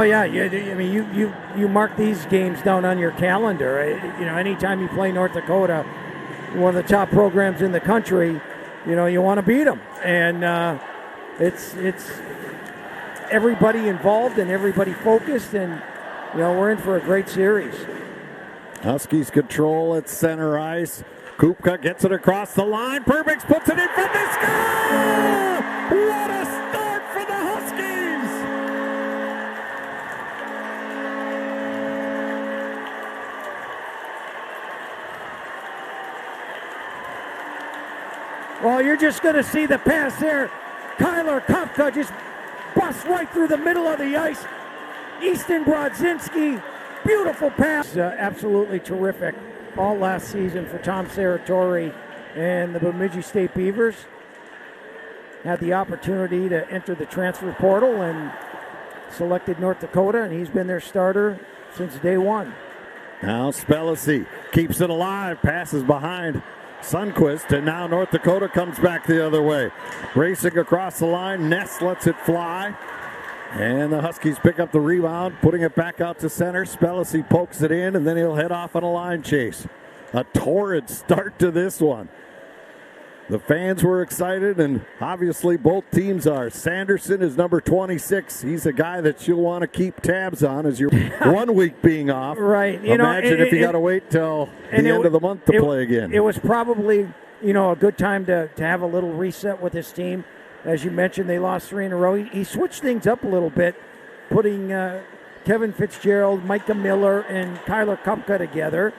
Oh yeah, I mean you mark these games down on your calendar. You know, anytime you play North Dakota, one of the top programs in the country, you know you want to beat them, and it's everybody involved and everybody focused, and you know we're in for a great series. Huskies control at center ice. Kupka gets it across the line. Perbix puts it in for the score! What a start for the Huskies! Well, you're just going to see the pass there. Kyler Kupka just busts right through the middle of the ice. Easton Brodzinski, beautiful pass. Absolutely terrific all last season for Tom Serratore and the Bemidji State Beavers. Had the opportunity to enter the transfer portal and selected North Dakota, and he's been their starter since day one. Now Spellacy keeps it alive, passes behind Sundquist, and now North Dakota comes back the other way. Racing across the line, Ness lets it fly. And the Huskies pick up the rebound, putting it back out to center. Spellacy pokes it in, and then he'll head off on a line chase. A torrid start to this one. The fans were excited, and obviously both teams are. Sanderson is number 26. He's a guy that you'll want to keep tabs on as you're 1 week being off. Right. Imagine if you got to wait till the end of the month to play again. It was probably, a good time to have a little reset with his team. As you mentioned, they lost 3 in a row. He switched things up a little bit, putting Kevin Fitzgerald, Micah Miller, and Kyler Kupka together.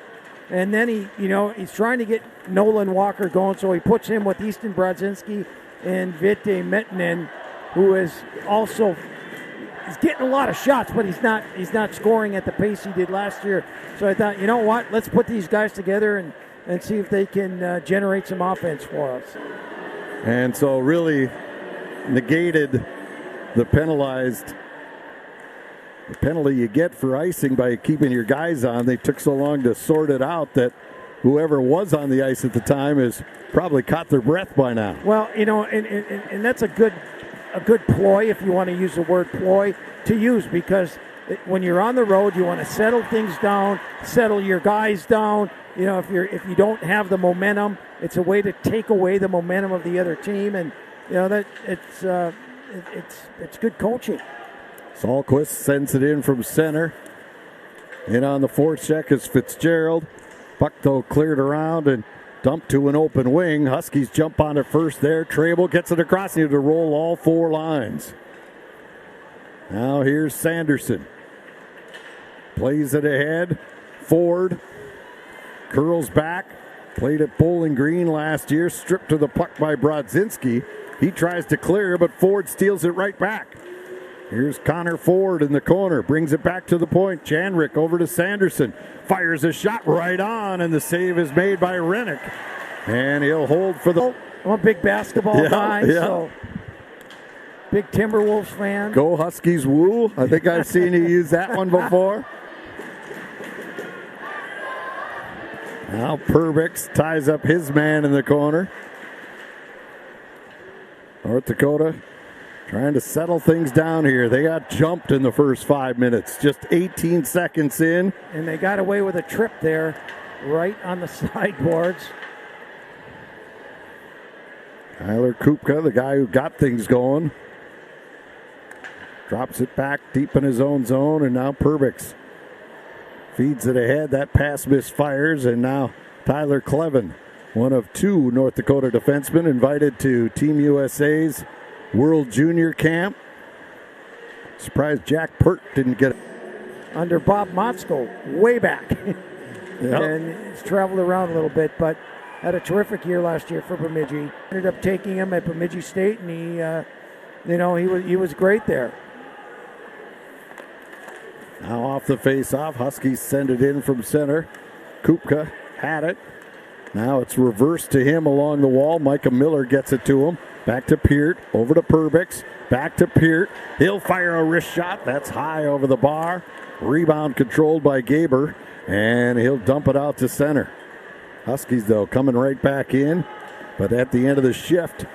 And then he's trying to get Nolan Walker going, so he puts him with Easton Brodzinski and Vite Mettinen, who is also he's getting a lot of shots, but he's not scoring at the pace he did last year. So I thought, you know what, let's put these guys together and see if they can generate some offense for us. And so really negated the penalty you get for icing by keeping your guys on. They took so long to sort it out that whoever was on the ice at the time has probably caught their breath by now. Well, and that's a good ploy, if you want to use the word ploy, to use, because when you're on the road, you want to settle things down, settle your guys down. If you don't have the momentum, it's a way to take away the momentum of the other team, and that it's good coaching. Sahlquist sends it in from center. In on the forecheck is Fitzgerald. Puck, though, cleared around and dumped to an open wing. Huskies jump on it first there. Trable gets it across. Need to roll all 4 lines. Now here's Sanderson. Plays it ahead. Ford curls back. Played at Bowling Green last year. Stripped to the puck by Brodzinski. He tries to clear, but Ford steals it right back. Here's Connor Ford in the corner. Brings it back to the point. Janrik over to Sanderson. Fires a shot right on, and the save is made by Rennick. And he'll hold for the... I'm a big basketball guy, so big Timberwolves fan. Go Huskies woo. I think I've seen you use that one before. Now Perbix ties up his man in the corner. North Dakota trying to settle things down here. They got jumped in the first 5 minutes, just 18 seconds in. And they got away with a trip there, right on the sideboards. Kyler Kupka, the guy who got things going, drops it back deep in his own zone, and now Perbix feeds it ahead. That pass misfires, and now Tyler Clevin, one of 2 North Dakota defensemen invited to Team USA's World Junior Camp. Surprised Jack Peart didn't get it. Under Bob Motzko, way back. And he's traveled around a little bit, but had a terrific year last year for Bemidji. Ended up taking him at Bemidji State, and he was great there. Now off the face-off, Huskies send it in from center. Kupka had it. Now it's reversed to him along the wall. Micah Miller gets it to him. Back to Peart, over to Perbix, back to Peart. He'll fire a wrist shot. That's high over the bar. Rebound controlled by Gaber, and he'll dump it out to center. Huskies, though, coming right back in, but at the end of the shift,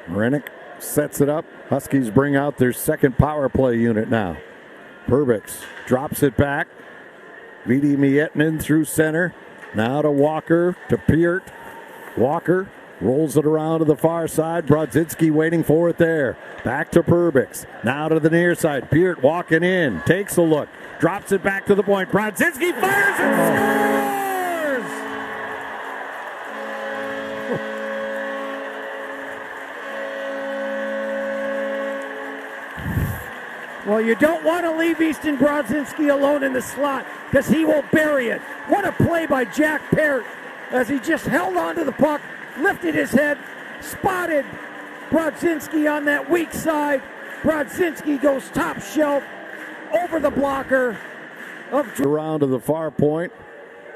Rennick sets it up. Huskies bring out their second power play unit now. Perbix drops it back. Vidi Miettinen through center. Now to Walker, to Peart. Walker rolls it around to the far side. Brodzinski waiting for it there. Back to Perbix. Now to the near side. Peart walking in. Takes a look. Drops it back to the point. Brodzinski fires and scores! Well, you don't want to leave Easton Brodzinski alone in the slot because he will bury it. What a play by Jack Peart as he just held onto the puck, lifted his head, spotted Brodzinski on that weak side. Brodzinski goes top shelf over the blocker. Around to the far point.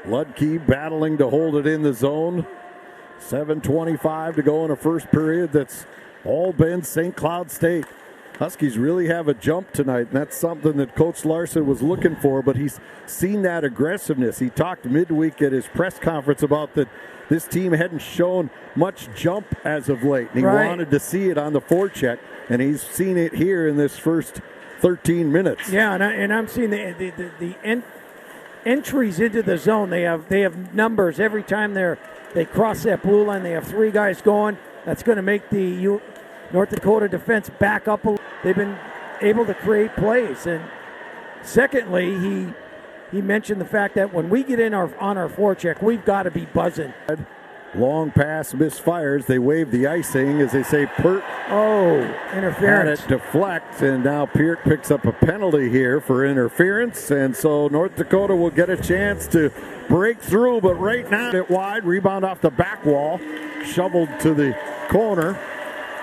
Ludke battling to hold it in the zone. 7:25 to go in a first period that's all been St. Cloud State. Huskies really have a jump tonight, and that's something that Coach Larson was looking for, but he's seen that aggressiveness. He talked midweek at his press conference about that this team hadn't shown much jump as of late, and he wanted to see it on the forecheck, and he's seen it here in this first 13 minutes. Yeah, and I'm seeing the entries into the zone. They have numbers every time they cross that blue line. They have three guys going. That's going to make the North Dakota defense back up. They've been able to create plays. And secondly, he mentioned the fact that when we get in on our forecheck, we've got to be buzzing. Long pass misfires. They wave the icing as they say Peart. Oh, interference. Had it deflect, and now Peart picks up a penalty here for interference. And so North Dakota will get a chance to break through, but right now it wide. Rebound off the back wall. Shoveled to the corner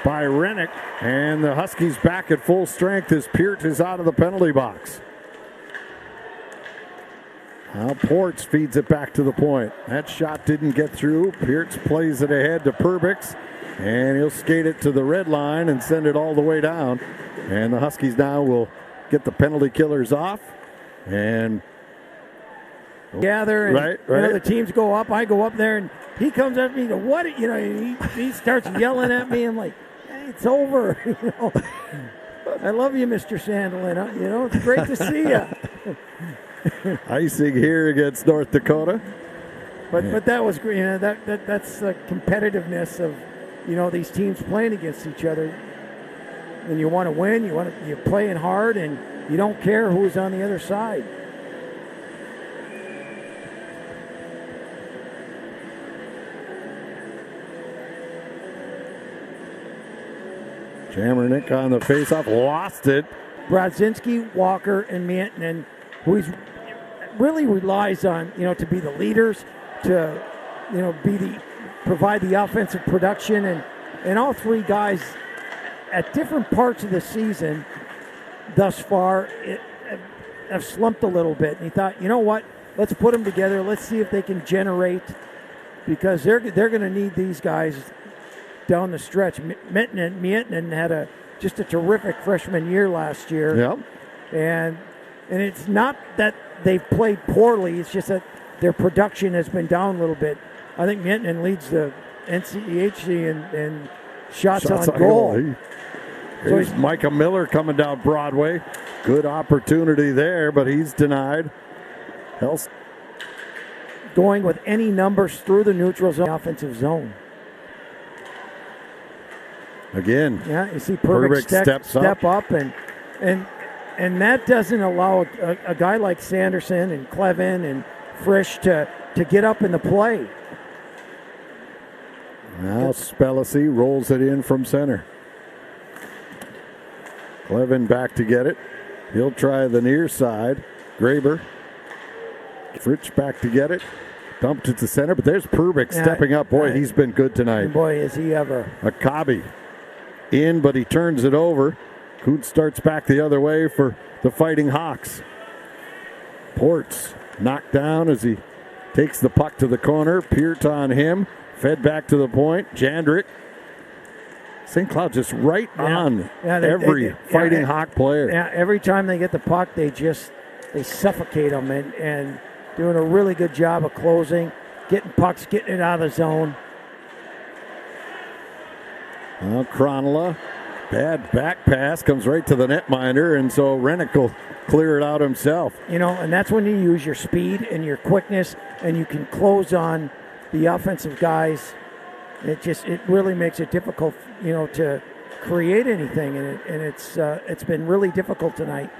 by Rennick, and the Huskies back at full strength as Peart is out of the penalty box. Now Ports feeds it back to the point. That shot didn't get through. Peart plays it ahead to Perbix, and he'll skate it to the red line and send it all the way down. And the Huskies now will get the penalty killers off. And gather, and right. You know, the teams go up. I go up there, and he comes up to me. What? You know, he starts yelling at me. I'm like, hey, it's over. You know, I love you, Mr. Sandlin. You know, it's great to see you. Icing here against North Dakota. But that was great. You know, that's the competitiveness of, you know, these teams playing against each other. And you want to win. You're playing hard, and you don't care who's on the other side. Jammernick on the faceoff, lost it. Brodzinski, Walker, and Miettinen, who he's really relies on, you know, to be the leaders, to, you know, provide the offensive production, and all three guys at different parts of the season thus far have slumped a little bit. And he thought, you know what, let's put them together. Let's see if they can generate, because they're going to need these guys down the stretch. Miettinen had just a terrific freshman year last year. Yep. And it's not that they've played poorly, it's just that their production has been down a little bit. I think Miettinen leads the NCHC in shots on goal. Here's Micah Miller coming down Broadway. Good opportunity there, but he's denied. Going with any numbers through the neutral zone, offensive zone. Again, yeah, you see Perbix step up, and that doesn't allow a guy like Sanderson and Clevin and Frisch to get up in the play. Now Spellacy rolls it in from center. Clevin back to get it. He'll try the near side. Graber. Frisch back to get it. Dumped it to center, but there's Perbix stepping up. Boy, he's been good tonight. Boy, is he ever. Akabi in, but he turns it over. Kuntz starts back the other way for the Fighting Hawks. Ports knocked down as he takes the puck to the corner. Peart on him. Fed back to the point. Jandrick. St. Cloud just right on every Fighting Hawk player. Yeah, every time they get the puck, they suffocate them and doing a really good job of closing, getting pucks, getting it out of the zone. Well, Cronulla Bad back pass comes right to the netminder, and so Rennick will clear it out himself. And that's when you use your speed and your quickness, and you can close on the offensive guys. It really makes it difficult, to create anything, and it's been really difficult tonight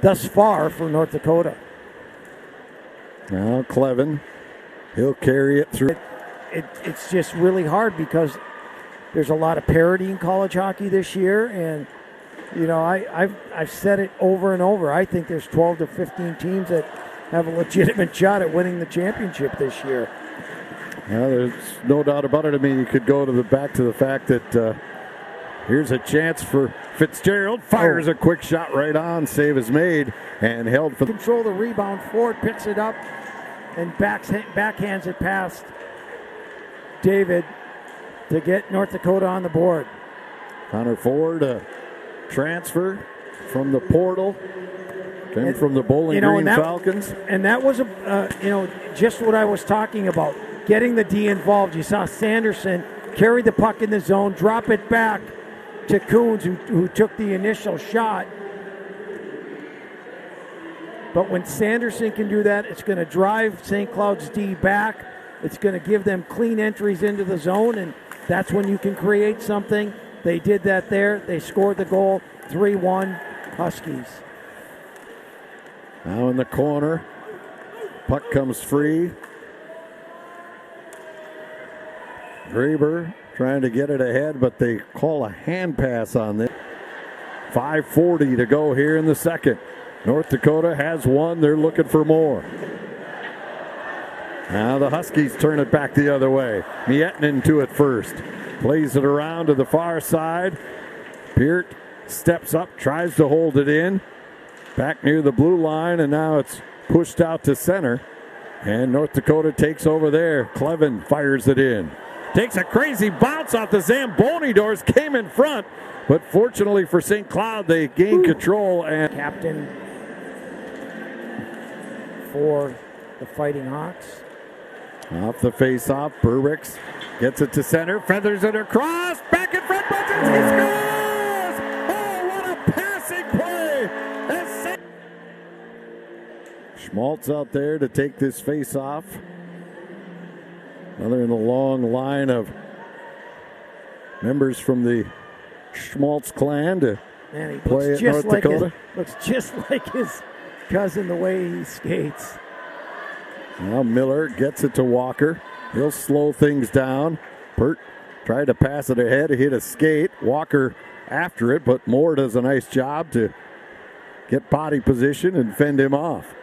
thus far for North Dakota. Now Clevin, he'll carry it through. It's just really hard because there's a lot of parity in college hockey this year, and I've said it over and over. I think there's 12 to 15 teams that have a legitimate shot at winning the championship this year. Well, there's no doubt about it. I mean, you could go back to the fact that here's a chance for Fitzgerald. Fires a quick shot right on. Save is made and held for control the rebound. Ford picks it up and backhands it past David to get North Dakota on the board. Connor Ford, a transfer from the portal. Came from the Bowling Green Falcons. And that was, just what I was talking about. Getting the D involved. You saw Sanderson carry the puck in the zone, drop it back to Coons, who took the initial shot. But when Sanderson can do that, it's going to drive St. Cloud's D back. It's going to give them clean entries into the zone, and that's when you can create something. They did that there. They scored the goal, 3-1 Huskies. Now in the corner. Puck comes free. Graber trying to get it ahead, but they call a hand pass on this. 5:40 to go here in the second. North Dakota has one. They're looking for more. Now the Huskies turn it back the other way. Mietnin to it first. Plays it around to the far side. Peart steps up, tries to hold it in. Back near the blue line, and now it's pushed out to center. And North Dakota takes over there. Clevin fires it in. Takes a crazy bounce off the Zamboni doors, came in front. But fortunately for St. Cloud, they gain control. And captain for the Fighting Hawks. Off the face-off, Burwicks gets it to center, feathers it across, back in front, he scores! Oh, what a passing play! Schmaltz out there to take this face-off. Another in the long line of members from the Schmaltz clan to play at North Dakota. Looks just like his cousin the way he skates. Now Miller gets it to Walker. He'll slow things down. Peart tried to pass it ahead. He hit a skate. Walker after it, but Moore does a nice job to get body position and fend him off.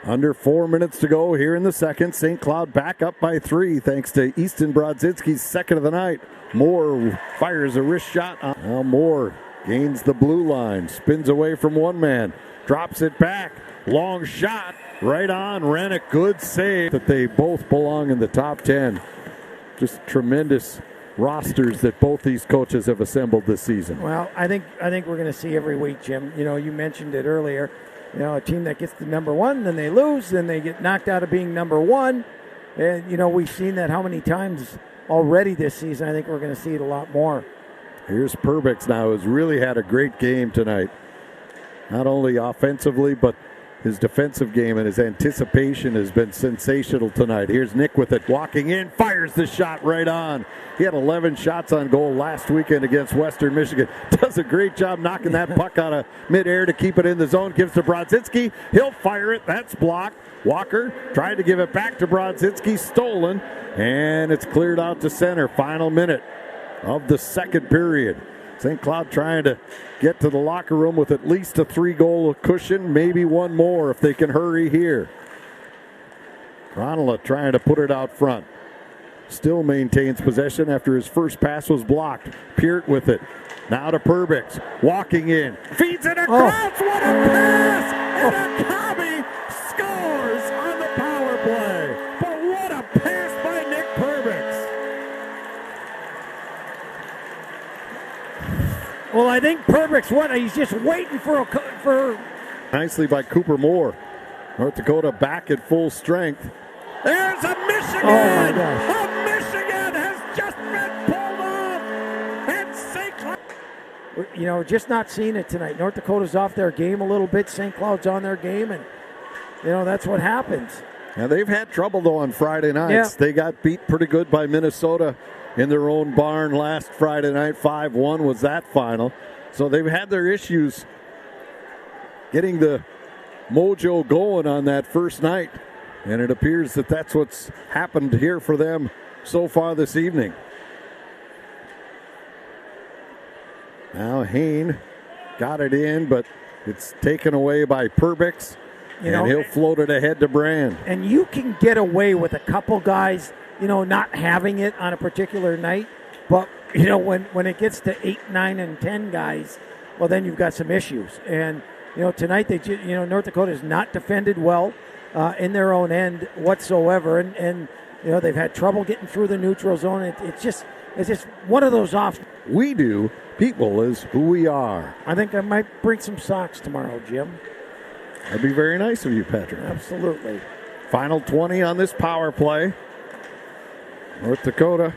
Under 4 minutes to go here in the second. St. Cloud back up by 3 thanks to Easton Brodzinski's second of the night. Moore fires a wrist shot. Now Moore gains the blue line. Spins away from one man. Drops it back. Long shot. Right on Rennick. Good save. That they both belong in the top 10. Just tremendous rosters that both these coaches have assembled this season. Well, I think we're going to see every week, Jim. You mentioned it earlier. A team that gets to number 1, then they lose, then they get knocked out of being number 1. And, we've seen that how many times already this season. I think we're going to see it a lot more. Here's Perbix now, who's really had a great game tonight. Not only offensively, but his defensive game and his anticipation has been sensational tonight. Here's Nick with it, walking in, fires the shot right on. He had 11 shots on goal last weekend against Western Michigan. Does a great job knocking that puck out of midair to keep it in the zone. Gives to Brodzinski. He'll fire it. That's blocked. Walker tried to give it back to Brodzinski. Stolen. And it's cleared out to center. Final minute of the second period. St. Cloud trying to get to the locker room with at least a 3-goal cushion, maybe one more if they can hurry here. Ronala trying to put it out front. Still maintains possession after his first pass was blocked. Peart with it. Now to Perbix. Walking in. Feeds it across. Oh. What a pass! And Akabe scores on the power play. But what a pass by Nick Perbix. Well, I think Perbix, he's just waiting for. Nicely by Cooper Moore. North Dakota back at full strength. There's a Michigan! Oh my gosh. A Michigan has just been pulled off! And St. Cloud. just not seeing it tonight. North Dakota's off their game a little bit. St. Cloud's on their game, and that's what happens. Yeah, they've had trouble though on Friday nights. Yeah. They got beat pretty good by Minnesota in their own barn last Friday night. 5-1 was that final. So they've had their issues getting the mojo going on that first night. And it appears that that's what's happened here for them so far this evening. Now Hain got it in, but it's taken away by Perbix. And he'll float it ahead to Brand. And you can get away with a couple guys, not having it on a particular night. But, when it gets to 8, 9, and 10 guys, well, then you've got some issues. And, tonight, North Dakota has not defended well in their own end whatsoever. And they've had trouble getting through the neutral zone. It's just one of those off. We do. People is who we are. I think I might bring some socks tomorrow, Jim. That'd be very nice of you, Patrick. Absolutely. Final 20 on this power play. North Dakota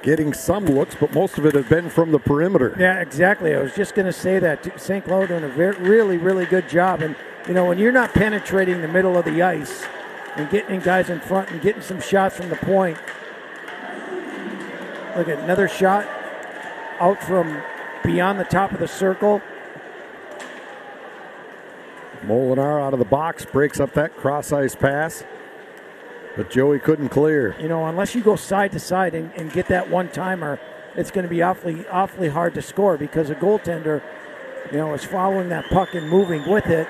getting some looks, but most of it has been from the perimeter. Yeah, exactly. I was just going to say that. St. Cloud doing a really, really good job. And, when you're not penetrating the middle of the ice and getting guys in front and getting some shots from the point. Look at another shot out from beyond the top of the circle. Molinar out of the box, breaks up that cross-ice pass. But Joey couldn't clear. Unless you go side to side and get that one-timer, it's going to be awfully hard to score because a goaltender, is following that puck and moving with it.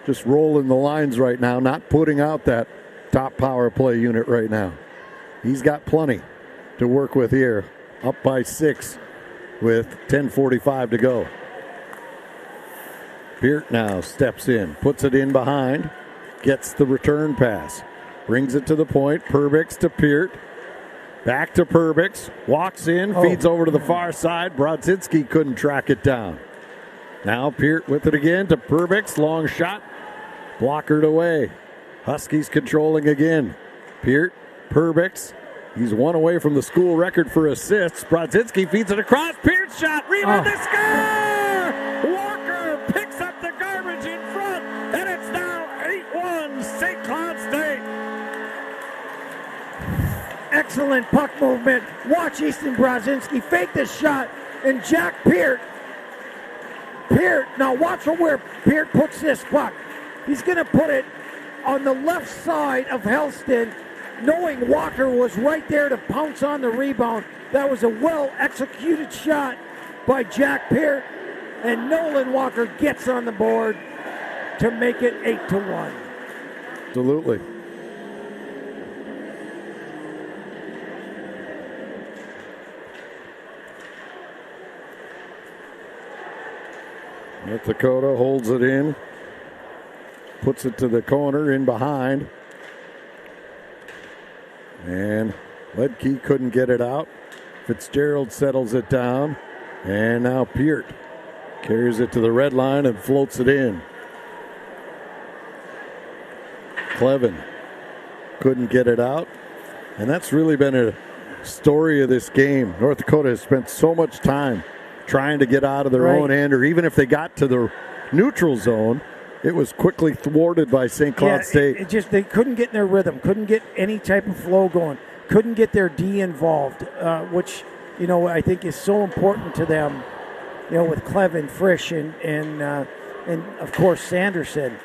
Just rolling the lines right now, not putting out that top power play unit right now. He's got plenty to work with here. Up by 6 with 10:45 to go. Peart now steps in, puts it in behind, gets the return pass, brings it to the point. Perbix to Peart, back to Perbix, walks in, feeds over to the far side. Brodzinski couldn't track it down. Now Peart with it again to Perbix, long shot, blockered away. Huskies controlling again. Peart, Perbix. He's one away from the school record for assists. Brodzinski feeds it across. Peart's shot. Rebound to score! Walker picks up the garbage in front. And it's now 8-1 St. Cloud State. Excellent puck movement. Watch Easton Brodzinski fake this shot. And Jack Peart. Now watch where Peart puts this puck. He's going to put it on the left side of Helston, knowing Walker was right there to pounce on the rebound. That was a well-executed shot by Jack Peart, and Nolan Walker gets on the board to make it 8-1. Absolutely. North Dakota holds it in, puts it to the corner in behind. And Ledke couldn't get it out. Fitzgerald settles it down. And now Peart carries it to the red line and floats it in. Clevin couldn't get it out. And that's really been a story of this game. North Dakota has spent so much time trying to get out of their own end, or even if they got to the neutral zone, it was quickly thwarted by St. Cloud State. They couldn't get in their rhythm, couldn't get any type of flow going, couldn't get their D involved, which, I think is so important to them, with Clevin, Frisch, and of course Sanderson.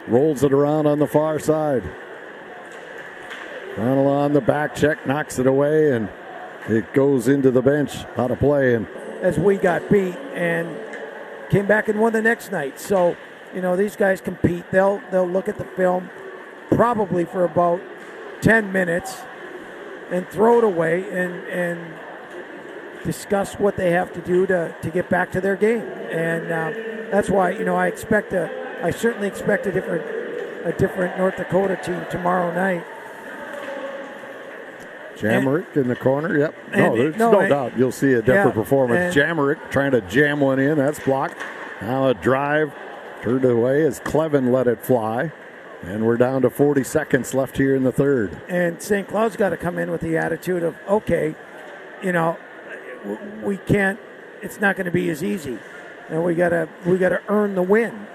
Rolls it around on the far side. Ronald on the back check, knocks it away, and it goes into the bench out of play. And as we got beat and came back and won the next night. So, these guys compete. They'll look at the film probably for about 10 minutes and throw it away and discuss what they have to do to get back to their game. And that's why, I certainly expect a different North Dakota team tomorrow night. Jamerick in the corner, yep. There's no doubt you'll see a different performance. Jamerick trying to jam one in, that's blocked. Now a drive turned away as Clevin let it fly. And we're down to 40 seconds left here in the third. And St. Cloud's got to come in with the attitude of, okay, we can't it's not going to be as easy, and we gotta earn the win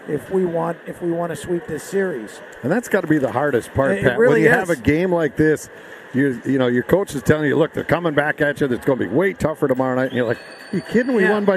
if we want to sweep this series. And that's got to be the hardest part, It Pat. really when you is. have a game like this, your coach is telling you, look, they're coming back at you. It's going to be way tougher tomorrow night. And you're like, are you kidding? We Yeah. won by